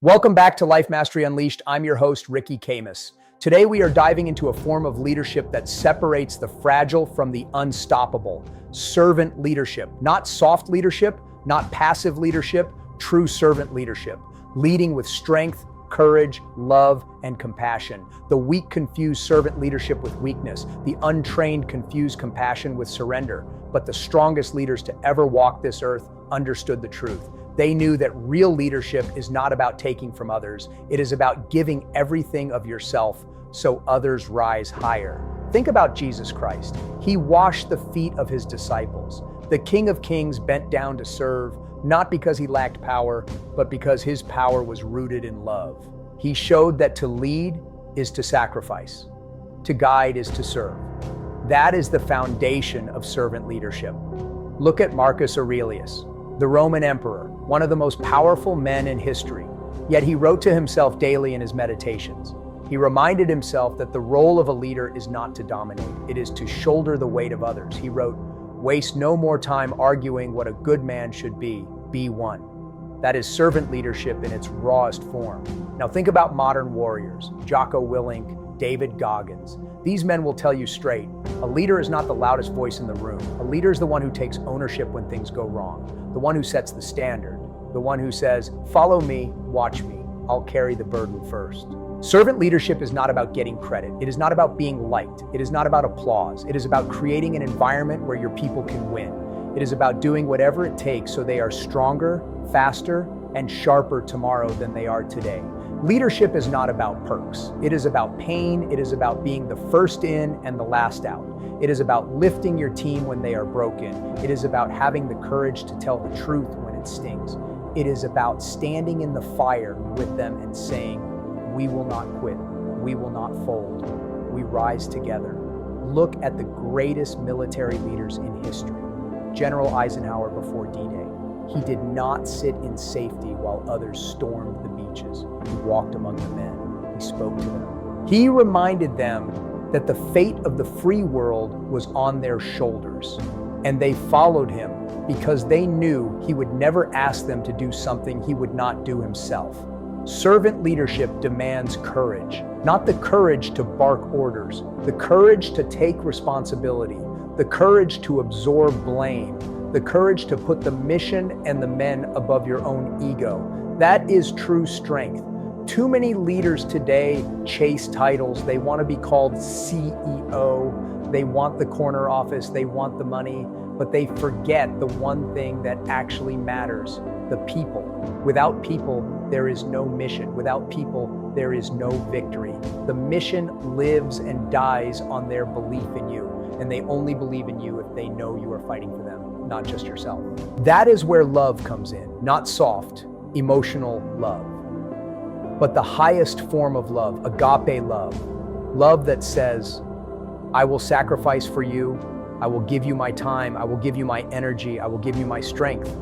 Welcome back to Life Mastery Unleashed. I'm your host, Khamis. Today we are diving into a form of leadership that separates the fragile from the unstoppable. Servant leadership. Not soft leadership, not passive leadership, true servant leadership. Leading with strength, courage, love, and compassion. The weak confuse servant leadership with weakness. The untrained confuse compassion with surrender. But the strongest leaders to ever walk this earth understood the truth. They knew that real leadership is not about taking from others. It is about giving everything of yourself so others rise higher. Think about Jesus Christ. He washed the feet of his disciples. The King of Kings bent down to serve, not because he lacked power, but because his power was rooted in love. He showed that to lead is to sacrifice, to guide is to serve. That is the foundation of servant leadership. Look at Marcus Aurelius, the Roman emperor, one of the most powerful men in history. Yet he wrote to himself daily in his meditations. He reminded himself that the role of a leader is not to dominate, it is to shoulder the weight of others. He wrote, "Waste no more time arguing what a good man should be one." That is servant leadership in its rawest form. Now think about modern warriors, Jocko, Willink, David, Goggins. These men will tell you straight, a leader is not the loudest voice in the room. A leader is the one who takes ownership when things go wrong, the one who sets the standard, the one who says, "Follow me, watch me, I'll carry the burden first." Servant leadership is not about getting credit. It is not about being liked. It is not about applause. It is about creating an environment where your people can win. It is about doing whatever it takes so they are stronger, faster, and sharper tomorrow than they are today. Leadership is not about perks. It is about pain. It is about being the first in and the last out. It is about lifting your team when they are broken. It is about having the courage to tell the truth when it stings. It is about standing in the fire with them and saying, "We will not quit. We will not fold. We rise together." Look at the greatest military leaders in history. General Eisenhower before D-Day. He did not sit in safety while others stormed the beaches. He walked among the men. He spoke to them. He reminded them that the fate of the free world was on their shoulders. And they followed him because they knew he would never ask them to do something he would not do himself. Servant leadership demands courage, not the courage to bark orders, the courage to take responsibility, the courage to absorb blame, the courage to put the mission and the men above your own ego. That is true strength. Too many leaders today chase titles. They want to be called CEO. They want the corner office. They want the money, but they forget the one thing that actually matters, the people. Without people, there is no mission. Without people, there is no victory. The mission lives and dies on their belief in you, and they only believe in you if they know you are fighting for them, not just yourself. That is where love comes in, not soft, emotional love, but the highest form of love, agape love, love that says, "I will sacrifice for you, I will give you my time, I will give you my energy, I will give you my strength."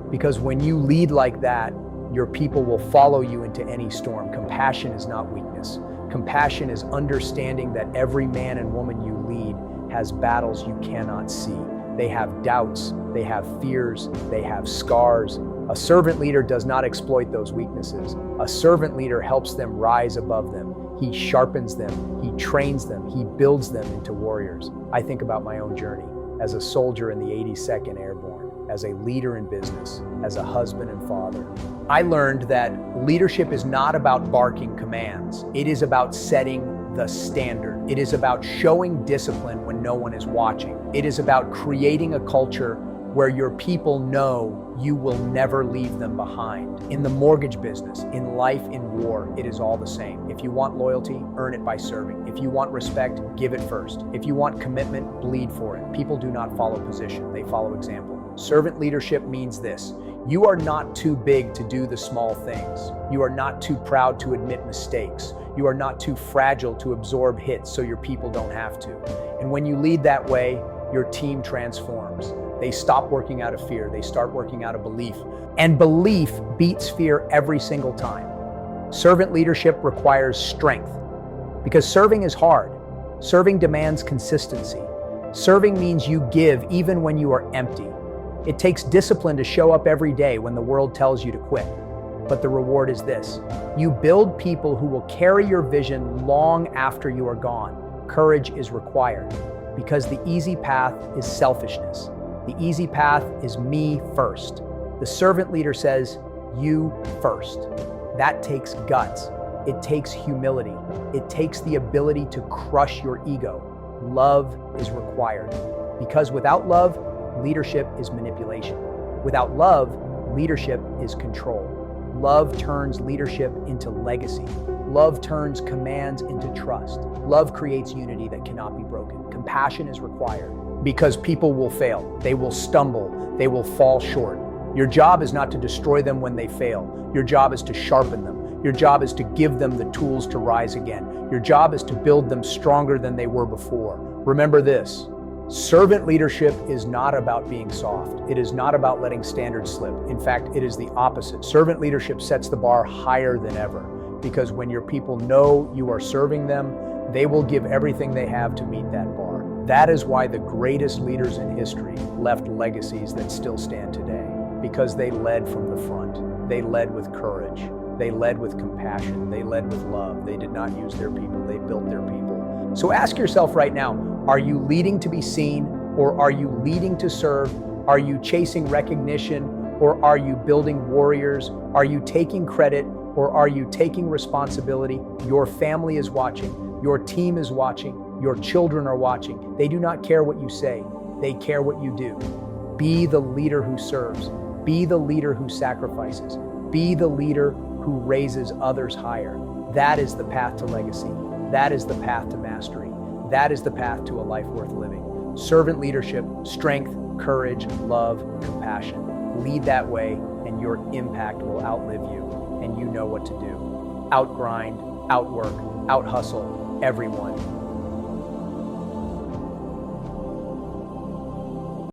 Because when you lead like that, your people will follow you into any storm. Compassion is not weakness. Compassion is understanding that every man and woman you lead has battles you cannot see. They have doubts, they have fears, they have scars. A servant leader does not exploit those weaknesses. A servant leader helps them rise above them. He sharpens them, he trains them, he builds them into warriors. I think about my own journey as a soldier in the 82nd Airborne, as a leader in business, as a husband and father. I learned that leadership is not about barking commands. It is about setting the standard. It is about showing discipline when no one is watching. It is about creating a culture where your people know you will never leave them behind. In the mortgage business, in life, in war, it is all the same. If you want loyalty, earn it by serving. If you want respect, give it first. If you want commitment, bleed for it. People do not follow position, they follow example. Servant leadership means this: you are not too big to do the small things. You are not too proud to admit mistakes. You are not too fragile to absorb hits so your people don't have to. And when you lead that way, your team transforms. They stop working out of fear, they start working out of belief. And belief beats fear every single time. Servant leadership requires strength because serving is hard. Serving demands consistency. Serving means you give even when you are empty. It takes discipline to show up every day when the world tells you to quit. but the reward is this. You build people who will carry your vision long after you are gone. Courage is required because the easy path is selfishness. The easy path is me first. The servant leader says, you first. That takes guts. It takes humility. It takes the ability to crush your ego. Love is required because without love, leadership is manipulation. Without love, leadership is control. Love turns leadership into legacy. Love turns commands into trust. Love creates unity that cannot be broken. Compassion is required because people will fail. They will stumble. They will fall short. Your job is not to destroy them when they fail. Your job is to sharpen them. Your job is to give them the tools to rise again. Your job is to build them stronger than they were before. Remember this. Servant leadership is not about being soft. It is not about letting standards slip. In fact, it is the opposite. Servant leadership sets the bar higher than ever because when your people know you are serving them, they will give everything they have to meet that bar. That is why the greatest leaders in history left legacies that still stand today because they led from the front. They led with courage. They led with compassion. They led with love. They did not use their people. They built their people. So ask yourself right now, are you leading to be seen or are you leading to serve? Are you chasing recognition or are you building warriors? Are you taking credit or are you taking responsibility? Your family is watching. Your team is watching. Your children are watching. They do not care what you say. They care what you do. Be the leader who serves. Be the leader who sacrifices. Be the leader who raises others higher. That is the path to legacy. That is the path to mastery. That is the path to a life worth living. Servant leadership, strength, courage, love, compassion. Lead that way and your impact will outlive you and you know what to do. Outgrind, outwork, outhustle everyone.